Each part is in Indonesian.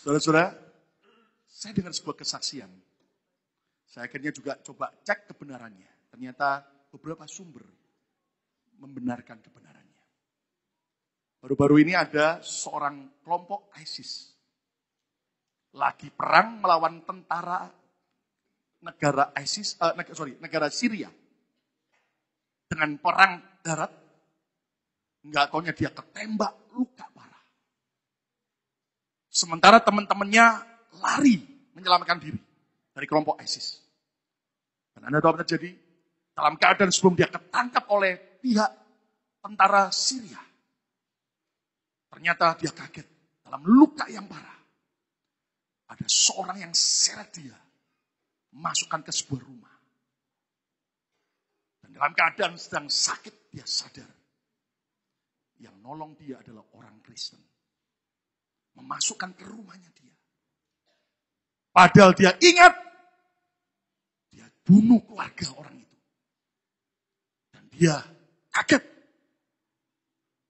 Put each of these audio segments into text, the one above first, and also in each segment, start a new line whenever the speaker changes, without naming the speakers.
Saudara-saudara, saya dengar sebuah kesaksian. Saya akhirnya juga coba cek kebenarannya. Ternyata beberapa sumber membenarkan kebenarannya. Baru-baru ini ada seorang kelompok ISIS. Lagi perang melawan tentara negara Syria. Dengan perang darat, nggak taunya dia ketembak, luka parah. Sementara teman-temannya lari menyelamatkan diri dari kelompok ISIS. Dan Anda tahu apa terjadi? Dalam keadaan sebelum dia ketangkap oleh pihak tentara Syria. Ternyata dia kaget dalam luka yang parah. Ada seorang yang seret dia, masukkan ke sebuah rumah. Dan dalam keadaan sedang sakit, dia sadar. Yang nolong dia adalah orang Kristen. Memasukkan ke rumahnya dia. Padahal dia ingat, dia bunuh keluarga orang itu. Dan dia kaget.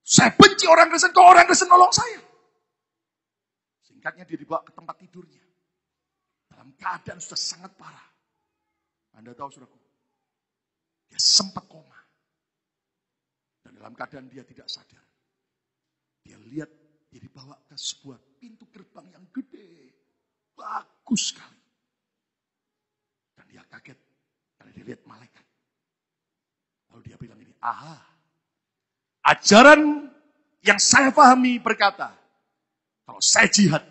Saya benci orang Kristen, kok orang Kristen nolong saya? Singkatnya dia dibawa ke tempat tidurnya. Dalam keadaan sudah sangat parah. Anda tahu saudaraku, dia sempat koma. Dan dalam keadaan dia tidak sadar. Dia lihat dia dibawa ke sebuah pintu gerbang yang gede. Bagus sekali. Dan dia kaget karena dia lihat malaikat. Lalu dia bilang ini, ajaran yang saya pahami berkata, kalau saya jihad,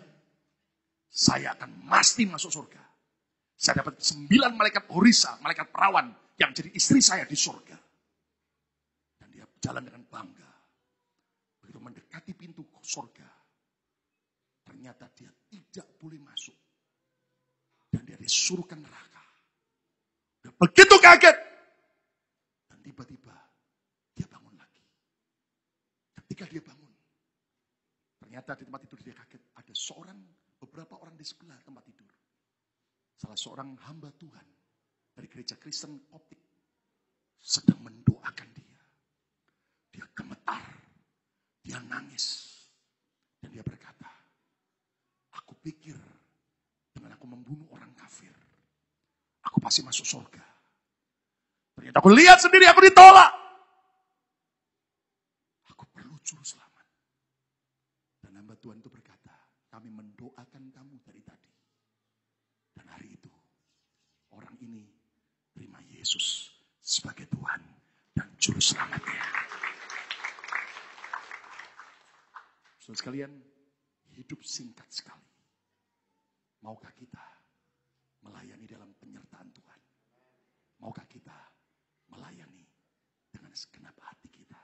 saya akan pasti masuk surga. Saya dapat 9 malaikat Horisa, malaikat perawan yang jadi istri saya di surga. Dan dia berjalan dengan bangga. Begitu mendekati pintu surga, ternyata dia tidak boleh masuk. Dan dia disuruh ke neraka. Dia begitu kaget. Dan tiba-tiba dia bangun lagi. Ketika dia bangun, ternyata di tempat tidur dia kaget. Ada beberapa orang di sebelah tempat tidur. Salah seorang hamba Tuhan dari gereja Kristen Koptik sedang mendoakan dia. Dia gemetar, dia nangis. Dan dia berkata, aku pikir dengan aku membunuh orang kafir, aku pasti masuk surga. Ternyata aku lihat sendiri, aku ditolak. Aku perlu juru selamat. Dan hamba Tuhan itu berkata, kami mendoakan kamu dari tadi. Dan hari itu, orang ini terima Yesus sebagai Tuhan dan juru selamatnya. Saudara sekalian, hidup singkat sekali. Maukah kita melayani dalam penyertaan Tuhan? Maukah kita melayani dengan segenap hati kita?